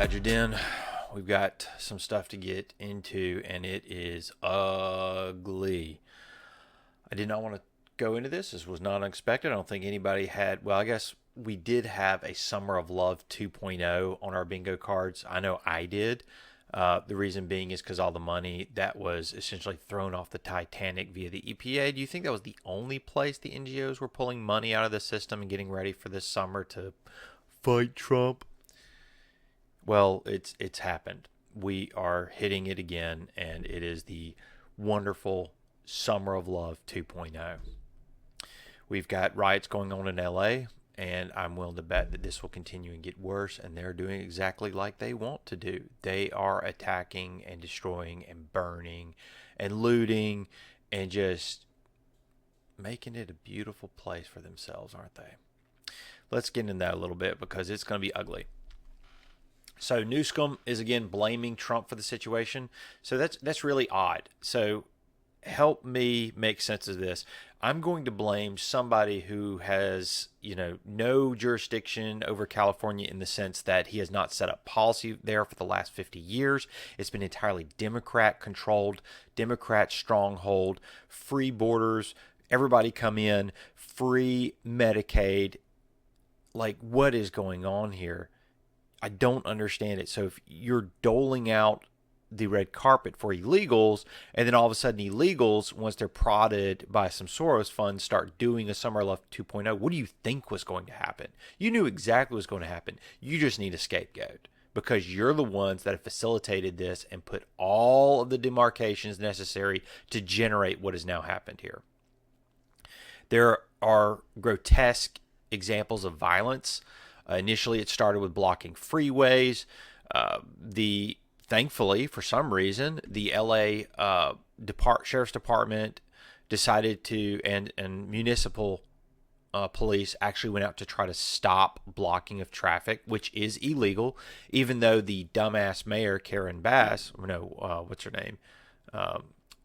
Hydrogen, we've got some stuff to get into, and it is ugly. I did not want to go into this. This was not unexpected. I don't think anybody had, well, I guess we did have a Summer of Love 2.0 on our bingo cards. I know I did. The reason being is because all the money that was essentially thrown off the Titanic via the EPA. Do you think that was the only place the NGOs were pulling money out of the system and getting ready for this summer to fight Trump? Well, it's happened. We are hitting it again, and it is the wonderful Summer of Love 2.0. We've got riots going on in LA, and I'm willing to bet that this will continue and get worse, and they're doing exactly like they want to do. They are attacking and destroying and burning and looting and just making it a beautiful place for themselves, aren't they? Let's get into that a little bit because it's going to be ugly. So Newsome is again blaming Trump for the situation. So that's really odd. So help me make sense of this. I'm going to blame somebody who has, no jurisdiction over California in the sense that he has not set up policy there for the last 50 years. It's been entirely Democrat controlled, Democrat stronghold, free borders, everybody come in, free Medicaid. Like, what is going on here? I don't understand it. So if you're doling out the red carpet for illegals, and then all of a sudden illegals, once they're prodded by some Soros funds, start doing a Summer of Love 2.0, what do you think was going to happen? You knew exactly what was going to happen. You just need a scapegoat because you're the ones that have facilitated this and put all of the demarcations necessary to generate what has now happened here. There are grotesque examples of violence. Initially, it started with blocking freeways. Thankfully, for some reason, the LA Sheriff's Department decided to, and municipal police actually went out to try to stop blocking of traffic, which is illegal, even though the dumbass mayor, Karen Bass, what's her name?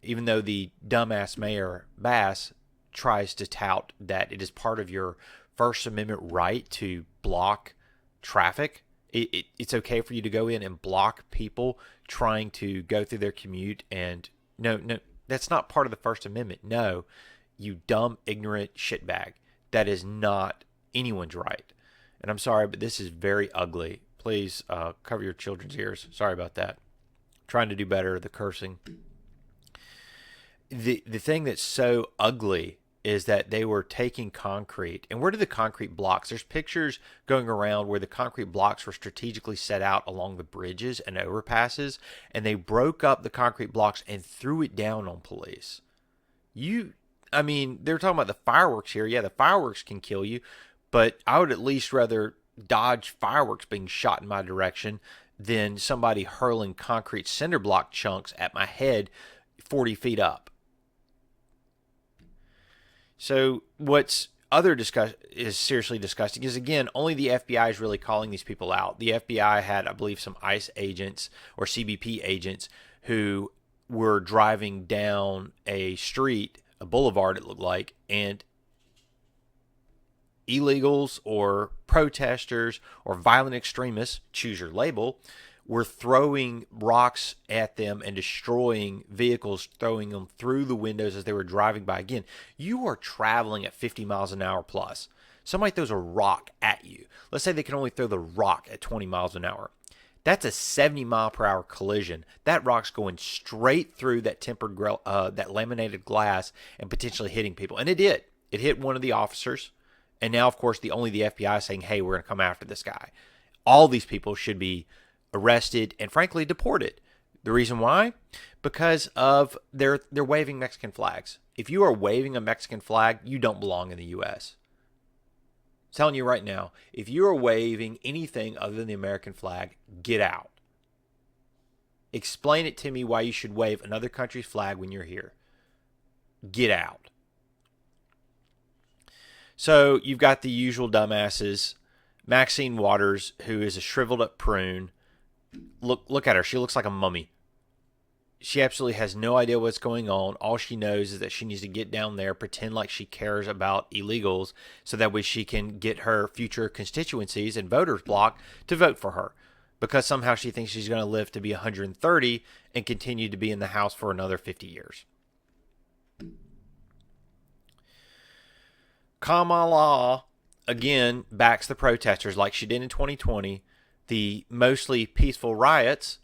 Even though the dumbass mayor, Bass, tries to tout that it is part of your First Amendment right to block traffic. It's okay for you to go in and block people trying to go through their commute. And no, that's not part of the First Amendment. No, you dumb, ignorant shitbag. That is not anyone's right. And I'm sorry, but this is very ugly. Please cover your children's ears. Sorry about that. Trying to do better, the cursing. The thing that's so ugly is that they were taking concrete. And where did the concrete blocks? There's pictures going around where the concrete blocks were strategically set out along the bridges and overpasses, and they broke up the concrete blocks and threw it down on police. They're talking about the fireworks here. Yeah, the fireworks can kill you, but I would at least rather dodge fireworks being shot in my direction than somebody hurling concrete cinder block chunks at my head 40 feet up. So what's is seriously disgusting is, again, only the FBI is really calling these people out. The FBI had, I believe, some ICE agents or CBP agents who were driving down a street, a boulevard it looked like, and illegals or protesters or violent extremists, choose your label, were throwing rocks at them and destroying vehicles, throwing them through the windows as they were driving by. Again, you are traveling at 50 miles an hour plus. Somebody throws a rock at you. Let's say they can only throw the rock at 20 miles an hour. That's a 70 mile per hour collision. That rock's going straight through that that laminated glass and potentially hitting people. And it did. It hit one of the officers. And now, of course, only the FBI is saying, hey, we're going to come after this guy. All these people should be arrested and frankly deported. The reason why? Because of they're waving Mexican flags. If you are waving a Mexican flag, you don't belong in the U.S. I'm telling you right now, if you are waving anything other than the American flag, get out. Explain it to me why you should wave another country's flag when you're here. Get out. So you've got the usual dumbasses. Maxine Waters, who is a shriveled up prune. Look at her. She looks like a mummy. She absolutely has no idea what's going on. All she knows is that she needs to get down there, pretend like she cares about illegals, so that way she can get her future constituencies and voters block to vote for her. because somehow she thinks she's going to live to be 130 and continue to be in the House for another 50 years. Kamala, again, backs the protesters like she did in 2020, the mostly peaceful riots,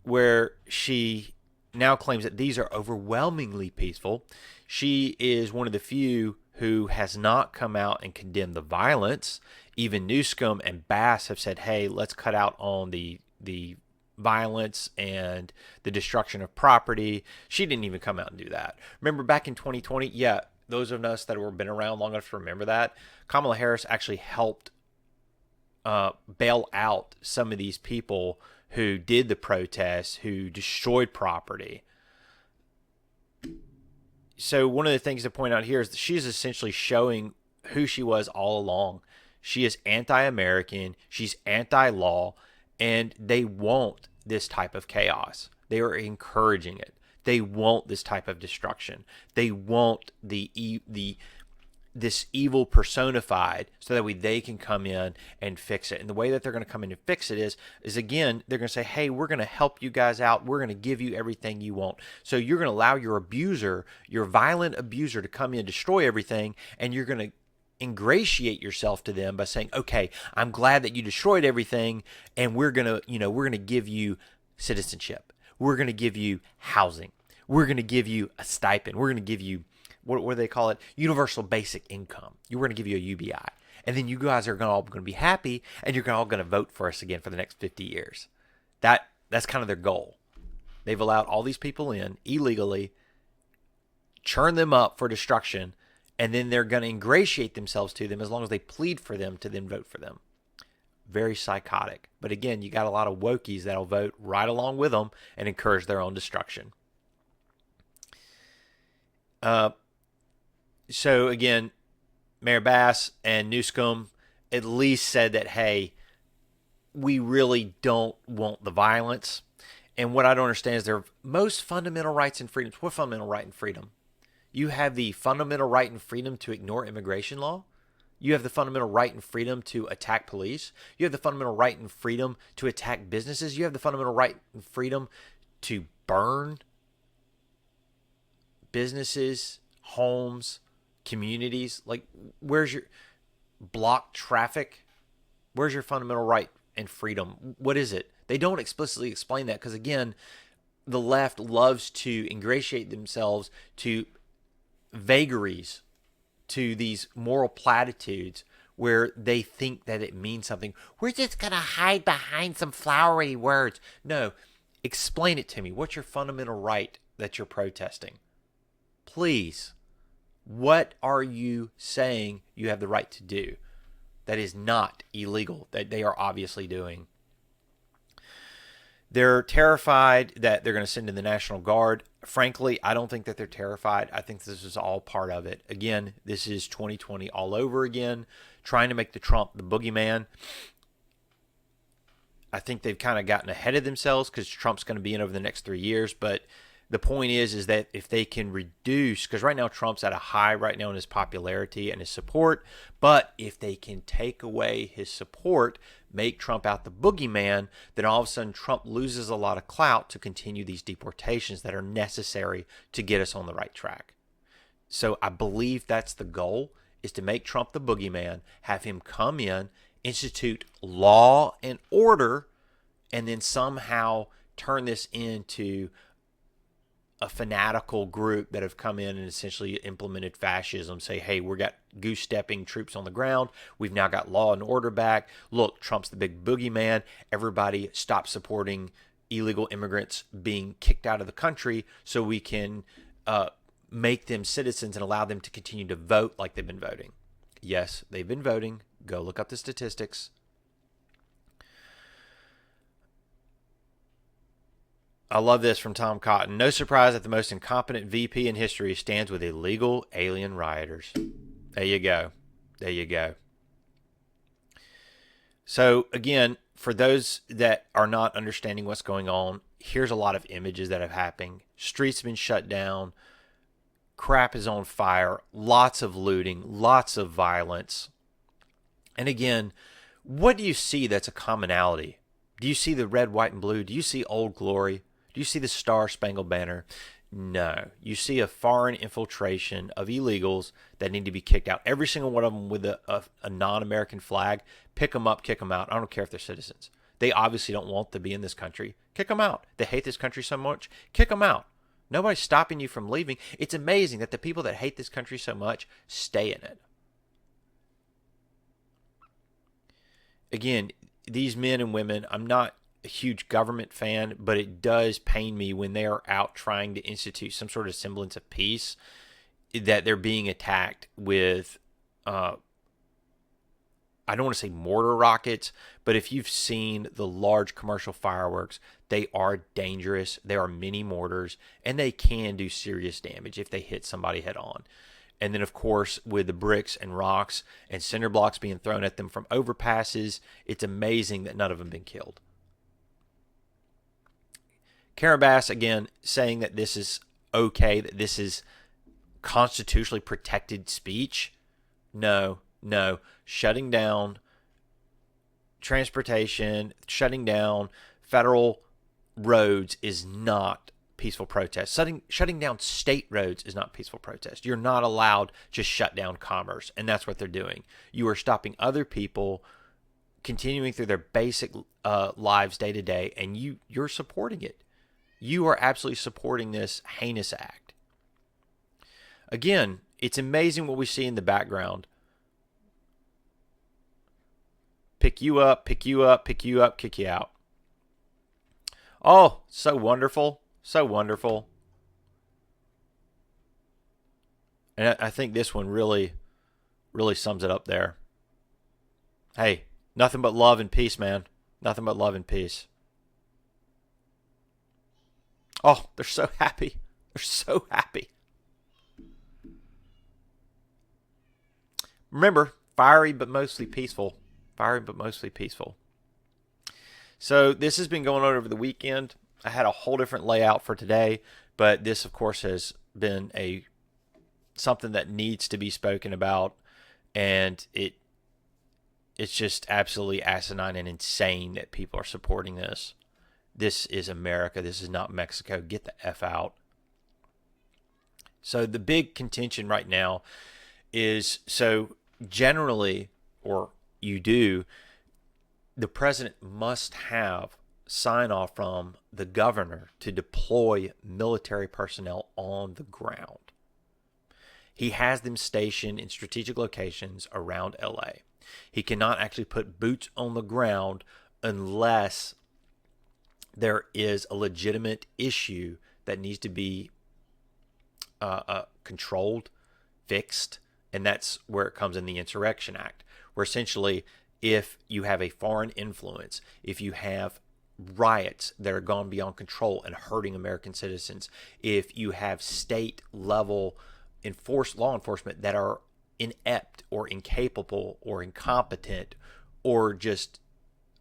where she now claims that these are overwhelmingly peaceful. She is one of the few who has not come out and condemned the violence. Even Newscomb and Bass have said, hey, let's cut out on the violence and the destruction of property. She didn't even come out and do that. Remember back in 2020? Yeah, those of us that have been around long enough to remember that, Kamala Harris actually helped bail out some of these people who did the protests, who destroyed property. So one of the things to point out here is that she's essentially showing who she was all along. She is anti-American. She's anti-law. And they want this type of chaos. They are encouraging it. They want this type of destruction. They want this evil personified so that way they can come in and fix it. And the way that they're going to come in and fix it is again, they're going to say, hey, we're going to help you guys out. We're going to give you everything you want. So you're going to allow your abuser, your violent abuser, to come in and destroy everything. And you're going to ingratiate yourself to them by saying, okay, I'm glad that you destroyed everything. And we're going to give you citizenship. We're going to give you housing. We're going to give you a stipend. We're going to give you, what do they call it? Universal basic income. We're going to give you a UBI. And then you guys are all going to be happy, and you're all going to vote for us again for the next 50 years. That's kind of their goal. They've allowed all these people in illegally, churn them up for destruction, and then they're going to ingratiate themselves to them as long as they plead for them to then vote for them. Very psychotic. But again, you got a lot of wokies that'll vote right along with them and encourage their own destruction. So again, Mayor Bass and Newscomb at least said that, hey, we really don't want the violence. And what I don't understand is their most fundamental rights and freedoms. What fundamental right and freedom? You have the fundamental right and freedom to ignore immigration law. You have the fundamental right and freedom to attack police. You have the fundamental right and freedom to attack businesses. You have the fundamental right and freedom to burn businesses, homes, communities. Like, where's your block traffic? Where's your fundamental right and freedom? What is it? They don't explicitly explain that because, again, the left loves to ingratiate themselves to vagaries, to these moral platitudes where they think that it means something. We're just going to hide behind some flowery words. No, explain it to me. What's your fundamental right that you're protesting? Please. What are you saying you have the right to do that is not illegal, that they are obviously doing? They're terrified that they're going to send in the National Guard. Frankly, I don't think that they're terrified. I think this is all part of it. Again, this is 2020 all over again, trying to make the Trump the boogeyman. I think they've kind of gotten ahead of themselves because Trump's going to be in over the next 3 years. But the point is that if they can reduce, because right now Trump's at a high right now in his popularity and his support, but if they can take away his support, make Trump out the boogeyman, then all of a sudden Trump loses a lot of clout to continue these deportations that are necessary to get us on the right track. So I believe that's the goal, is to make Trump the boogeyman, have him come in, institute law and order, and then somehow turn this into a fanatical group that have come in and essentially implemented fascism, say, hey, we got goose-stepping troops on the ground. We've now got law and order back. Look, Trump's the big boogeyman. Everybody stop supporting illegal immigrants being kicked out of the country so we can make them citizens and allow them to continue to vote like they've been voting. Yes, they've been voting. Go look up the statistics. I love this from Tom Cotton. No surprise that the most incompetent VP in history stands with illegal alien rioters. There you go. There you go. So, again, for those that are not understanding what's going on, here's a lot of images that have happened. Streets have been shut down. Crap is on fire. Lots of looting. Lots of violence. And again, what do you see that's a commonality? Do you see the red, white, and blue? Do you see Old Glory? Do you see the Star Spangled Banner? No. You see a foreign infiltration of illegals that need to be kicked out. Every single one of them with a non-American flag. Pick them up, kick them out. I don't care if they're citizens. They obviously don't want to be in this country. Kick them out. They hate this country so much. Kick them out. Nobody's stopping you from leaving. It's amazing that the people that hate this country so much stay in it. Again, these men and women, I'm not a huge government fan, but it does pain me when they are out trying to institute some sort of semblance of peace, that they're being attacked with, I don't want to say mortar rockets, but if you've seen the large commercial fireworks, they are dangerous. They are mini mortars, and they can do serious damage if they hit somebody head on. And then, of course, with the bricks and rocks and cinder blocks being thrown at them from overpasses, it's amazing that none of them have been killed. Karen Bass, again, saying that this is okay, that this is constitutionally protected speech. No. Shutting down transportation, shutting down federal roads is not peaceful protest. Shutting down state roads is not peaceful protest. You're not allowed to shut down commerce, and that's what they're doing. You are stopping other people continuing through their basic lives day to day, and you're supporting it. You are absolutely supporting this heinous act. Again, it's amazing what we see in the background. Pick you up, pick you up, pick you up, kick you out. Oh, so wonderful. So wonderful. And I think this one really sums it up there. Hey, nothing but love and peace, man. Nothing but love and peace. Oh, they're so happy. They're so happy. Remember, fiery but mostly peaceful. Fiery but mostly peaceful. So this has been going on over the weekend. I had a whole different layout for today, but this, of course, has been something that needs to be spoken about, and it's just absolutely asinine and insane that people are supporting this. This is America. This is not Mexico. Get the F out. So the big contention right now is, so generally, or the president must have sign off from the governor to deploy military personnel on the ground. He has them stationed in strategic locations around LA. He cannot actually put boots on the ground unless there is a legitimate issue that needs to be controlled, fixed, and that's where it comes in the Insurrection Act, where essentially if you have a foreign influence, if you have riots that are gone beyond control and hurting American citizens, if you have state-level law enforcement that are inept or incapable or incompetent or just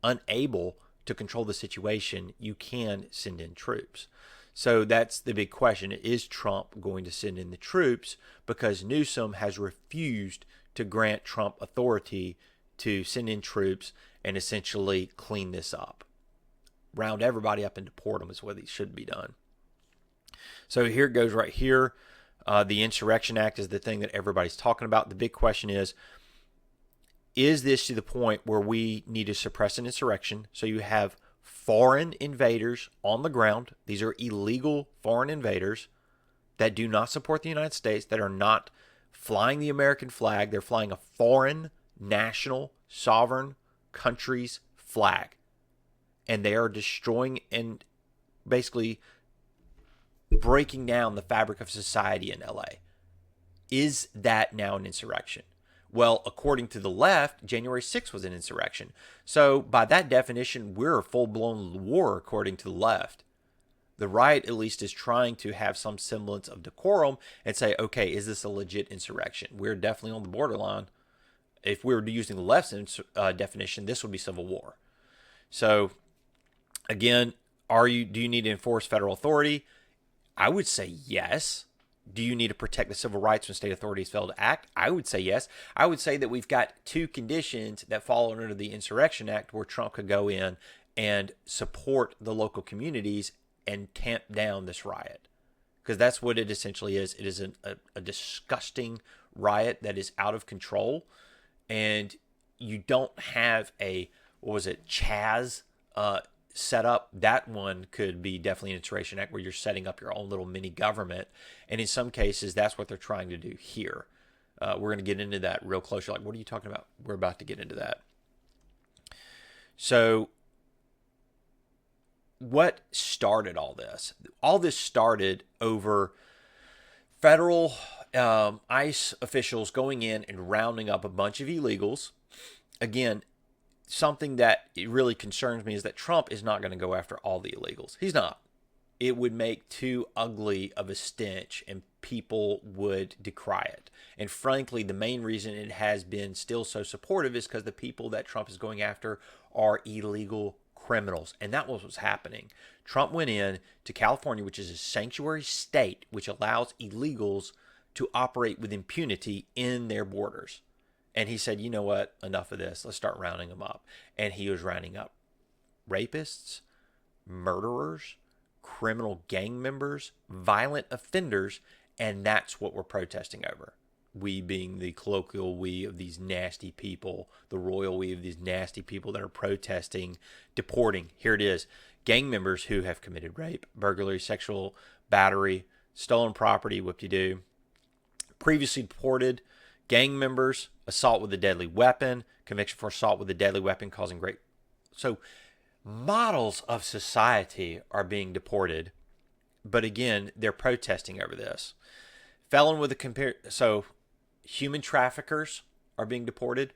unable to control the situation, you can send in troops. So that's the big question. Is Trump going to send in the troops? Because Newsom has refused to grant Trump authority to send in troops and essentially clean this up. Round everybody up and deport them is what should be done. So here it goes right here. The Insurrection Act is the thing that everybody's talking about. The big question is this to the point where we need to suppress an insurrection? So you have foreign invaders on the ground. These are illegal foreign invaders that do not support the United States, that are not flying the American flag. They're flying a foreign national sovereign country's flag. And they are destroying and basically breaking down the fabric of society in LA. Is that now an insurrection? Well, according to the left, January 6th was an insurrection. So by that definition, we're a full-blown war according to the left. The right, at least, is trying to have some semblance of decorum and say, okay, is this a legit insurrection? We're definitely on the borderline. If we were using the left's definition, this would be civil war. So, again, do you need to enforce federal authority? I would say yes. Do you need to protect the civil rights when state authorities fail to act? I would say yes. I would say that we've got two conditions that fall under the Insurrection Act where Trump could go in and support the local communities and tamp down this riot. Because that's what it essentially is. It is a disgusting riot that is out of control. And you don't have a, what was it, Chaz set up. That one could be definitely an Insurrection Act where you're setting up your own little mini government. And in some cases, that's what they're trying to do here. We're going to get into that real close. You're like, what are you talking about? We're about to get into that. So what started all this? All this started over federal ICE officials going in and rounding up a bunch of illegals. Again, something that it really concerns me is that Trump is not going to go after all the illegals. He's not. It would make too ugly of a stench and people would decry it. And frankly, the main reason it has been still so supportive is because the people that Trump is going after are illegal criminals. And that was what's happening. Trump went in to California, which is a sanctuary state, which allows illegals to operate with impunity in their borders. And he said, you know what? Enough of this. Let's start rounding them up. And he was rounding up rapists, murderers, criminal gang members, violent offenders, and that's what we're protesting over. We being the colloquial we of these nasty people, the royal we of these nasty people that are protesting, deporting. Here it is. Gang members who have committed rape, burglary, sexual battery, stolen property, whoop-de-doo, previously deported, gang members, assault with a deadly weapon, conviction for assault with a deadly weapon causing great... So models of society are being deported, but again, they're protesting over this. Felon with a so human traffickers are being deported.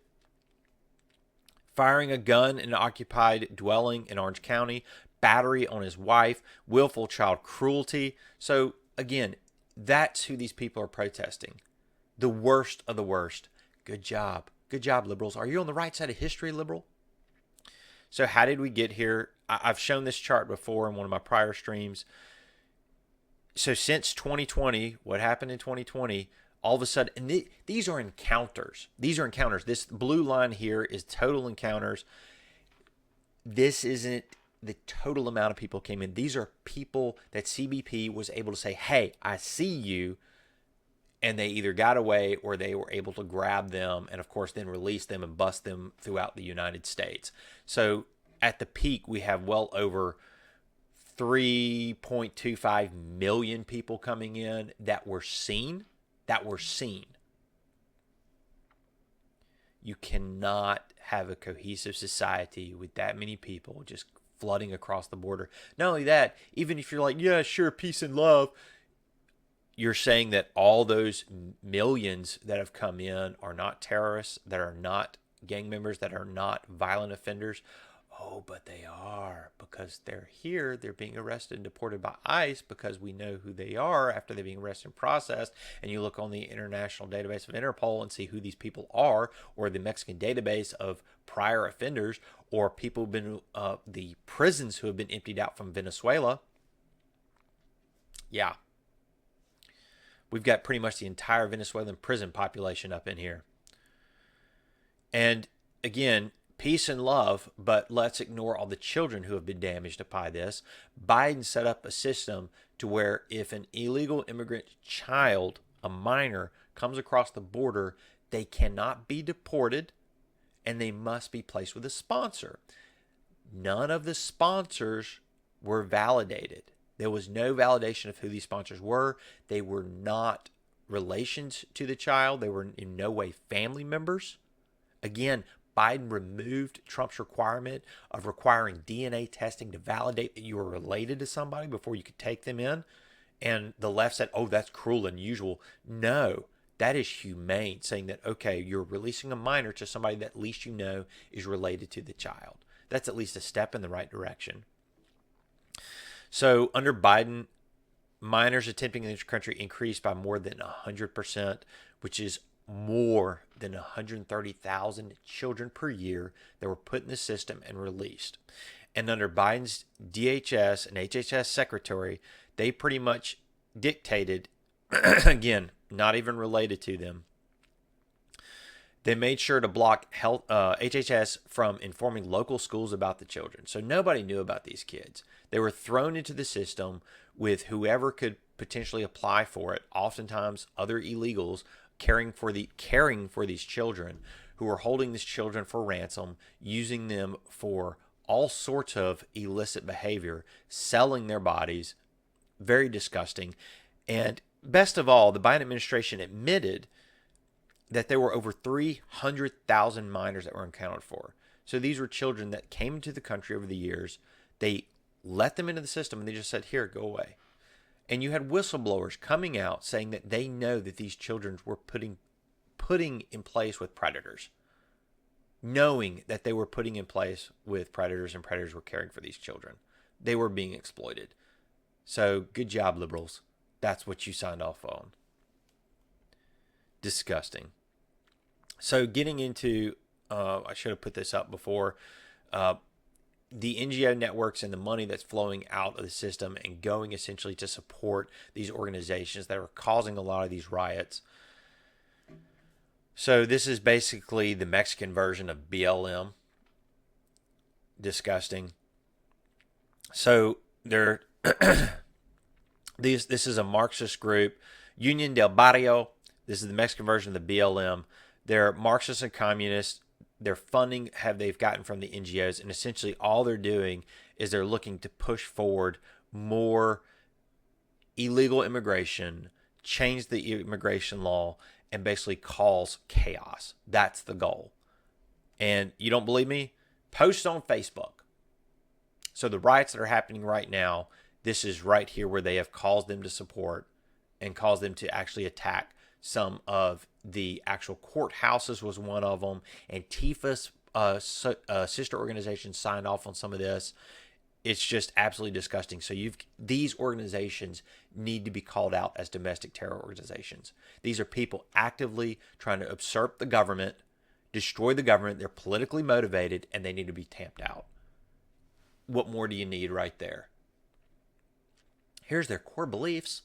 Firing a gun in an occupied dwelling in Orange County, battery on his wife, willful child cruelty. So again, that's who these people are protesting. The worst of the worst. Good job. Good job, liberals. Are you on the right side of history, liberal? So how did we get here? I've shown this chart before in one of my prior streams. So since 2020, what happened in 2020, all of a sudden, and these are encounters. These are encounters. This blue line here is total encounters. This isn't the total amount of people came in. These are people that CBP was able to say, hey, I see you. And they either got away or they were able to grab them and, of course, then release them and bust them throughout the United States. So at the peak, we have well over 3.25 million people coming in that were seen. You cannot have a cohesive society with that many people just flooding across the border. Not only that, even if you're like, yeah, sure, peace and love, you're saying that all those millions that have come in are not terrorists, that are not gang members, that are not violent offenders. Oh, but they are, because they're here. They're being arrested and deported by ICE because we know who they are after they're being arrested and processed. And you look on the international database of Interpol and see who these people are, or the Mexican database of prior offenders, or people who've been, the prisons who have been emptied out from Venezuela. Yeah. We've got pretty much the entire Venezuelan prison population up in here. And again, peace and love, but let's ignore all the children who have been damaged by this. Biden set up a system to where if an illegal immigrant child, a minor, comes across the border, they cannot be deported and they must be placed with a sponsor. None of the sponsors were validated. There was no validation of who these sponsors were. They were not relations to the child. They were in no way family members. Again, Biden removed Trump's requirement of requiring DNA testing to validate that you were related to somebody before you could take them in. And the left said, oh, that's cruel and unusual. No, that is humane, saying that, okay, you're releasing a minor to somebody that at least you know is related to the child. That's at least a step in the right direction. So under Biden, minors attempting to enter the country increased by more than 100%, which is more than 130,000 children per year that were put in the system and released. And under Biden's DHS and HHS secretary, they pretty much dictated, again, not even related to them, They made sure to block HHS from informing local schools about the children. So nobody knew about these kids. They were thrown into the system with whoever could potentially apply for it. Oftentimes, other illegals caring for these children who were holding these children for ransom, using them for all sorts of illicit behavior, selling their bodies. Very disgusting. And best of all, the Biden administration admitted that there were over 300,000 minors that were accounted for. So these were children that came into the country over the years. They let them into the system and they just said, here, go away. And you had whistleblowers coming out saying that they know that these children were putting in place with predators, knowing that they were putting in place with predators and predators were caring for these children. They were being exploited. So good job, liberals. That's what you signed off on. Disgusting. So getting into, I should have put this up before, the NGO networks and the money that's flowing out of the system and going essentially to support these organizations that are causing a lot of these riots. So this is basically the Mexican version of BLM. Disgusting. So they're this is a Marxist group, Union del Barrio. This is the Mexican version of the BLM. They're Marxists and communists. Their funding they've gotten from the NGOs, and essentially all they're doing is they're looking to push forward more illegal immigration, change the immigration law, and basically cause chaos. That's the goal. And you don't believe me? Post on Facebook. So the riots that are happening right now, this is right here where they have caused them to support and caused them to actually attack some of the actual courthouses was one of them. Antifa's sister organization signed off on some of this. It's just absolutely disgusting. So these organizations need to be called out as domestic terror organizations. These are people actively trying to usurp the government, destroy the government. They're politically motivated, and they need to be tamped out. What more do you need right there? Here's their core beliefs.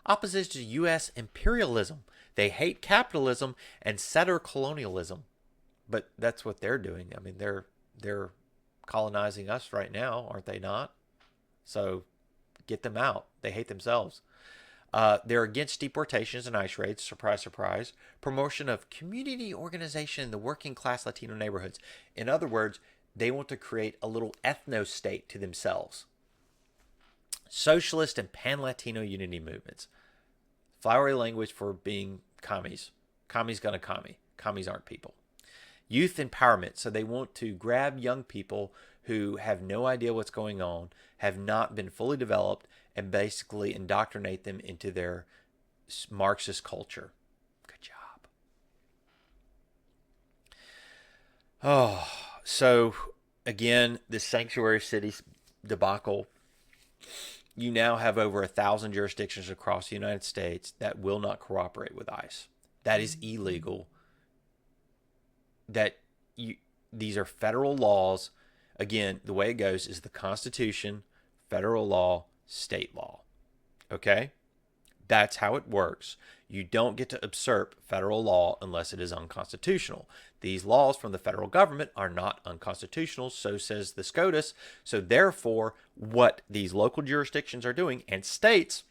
Opposition to U.S. imperialism. They hate capitalism and settler colonialism. But that's what they're doing. I mean, they're colonizing us right now, aren't they not? So get them out. They hate themselves. They're against deportations and ICE raids. Surprise, surprise. Promotion of community organization in the working class Latino neighborhoods. In other words, they want to create a little ethno-state to themselves. Socialist and pan-Latino unity movements. Flowery language for being commies. Commies gonna commie. Commies aren't people. Youth empowerment. So they want to grab young people who have no idea what's going on, have not been fully developed, and basically indoctrinate them into their Marxist culture. Good job. Oh, so again, the sanctuary cities debacle. You now have over 1,000 jurisdictions across the United States that will not cooperate with ICE. That is illegal. These are federal laws. Again, the way it goes is the Constitution, federal law, state law. Okay? That's how it works. You don't get to usurp federal law unless it is unconstitutional. These laws from the federal government are not unconstitutional, so says the SCOTUS. So therefore, what these local jurisdictions are doing and states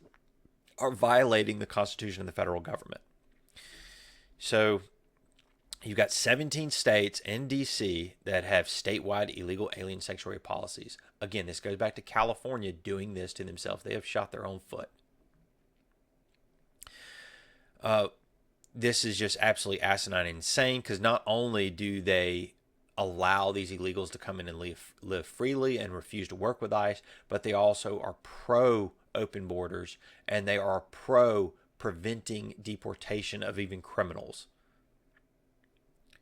are violating the Constitution of the federal government. So you've got 17 states and D.C. that have statewide illegal alien sanctuary policies. Again, this goes back to California doing this to themselves. They have shot their own foot. This is just absolutely asinine and insane because not only do they allow these illegals to come in and live freely and refuse to work with ICE, but they also are pro-open borders and they are pro-preventing deportation of even criminals.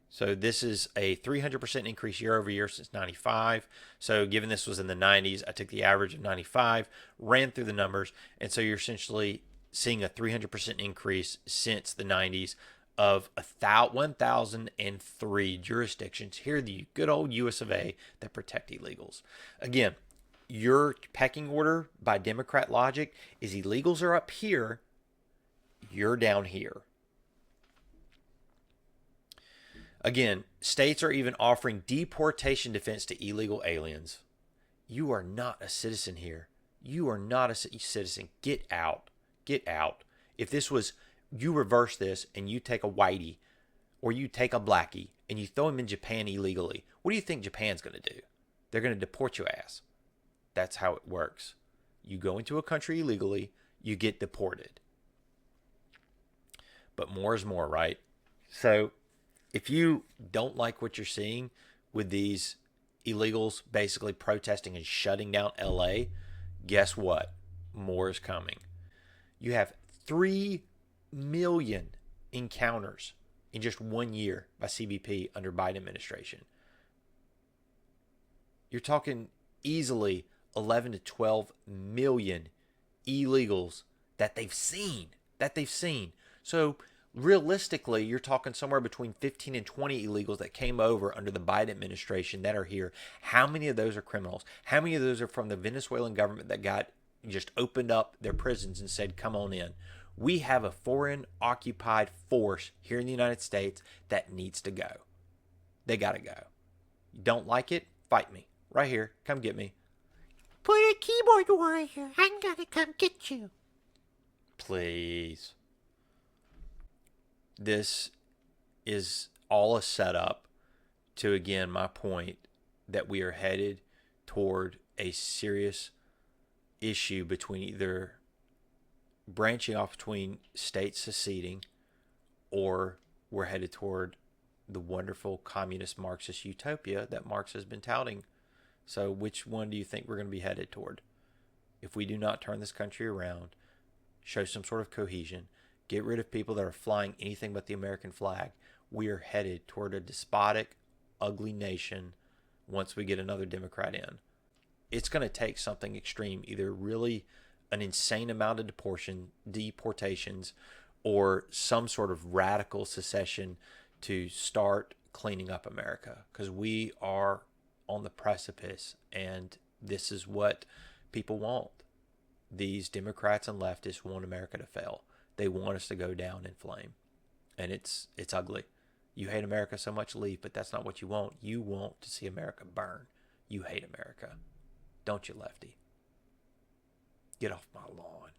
So this is a 300% increase year over year since 95. So given this was in the 90s, I took the average of 95, ran through the numbers, and so you're essentially seeing a 300% increase since the 90s of 1,003 jurisdictions here in the good old US of A that protect illegals. Again, your pecking order by Democrat logic is illegals are up here, you're down here. Again, states are even offering deportation defense to illegal aliens. You are not a citizen here. You are not a citizen. Get out. Get out. If this was, you reverse this and you take a whitey or you take a blackie and you throw him in Japan illegally, what do you think Japan's going to do? They're going to deport your ass. That's how it works. You go into a country illegally, you get deported. But more is more, right? So if you don't like what you're seeing with these illegals basically protesting and shutting down LA, guess what? More is coming. You have 3 million encounters in just 1 year by CBP under Biden administration. You're talking easily 11 to 12 million illegals that they've seen. So realistically, you're talking somewhere between 15 and 20 illegals that came over under the Biden administration that are here. How many of those are criminals? How many of those are from the Venezuelan government that got just opened up their prisons and said, come on in? We have a foreign occupied force here in the United States that needs to go. They got to go. You don't like it? Fight me. Right here. Come get me. Put a keyboard warrior. I'm gonna come get you. Please. This is all a setup to, again, my point that we are headed toward a serious issue between either branching off between states seceding, or we're headed toward the wonderful communist Marxist utopia that Marx has been touting. So which one do you think we're going to be headed toward? If we do not turn this country around, show some sort of cohesion, get rid of people that are flying anything but the American flag, we are headed toward a despotic, ugly nation once we get another Democrat in. It's going to take something extreme, either really an insane amount of deportations, or some sort of radical secession to start cleaning up America, because we are on the precipice, and this is what people want. These Democrats and leftists want America to fail. They want us to go down in flame, and it's ugly. You hate America so much, leave, but that's not what you want. You want to see America burn. You hate America, don't you, lefty? Get off my lawn.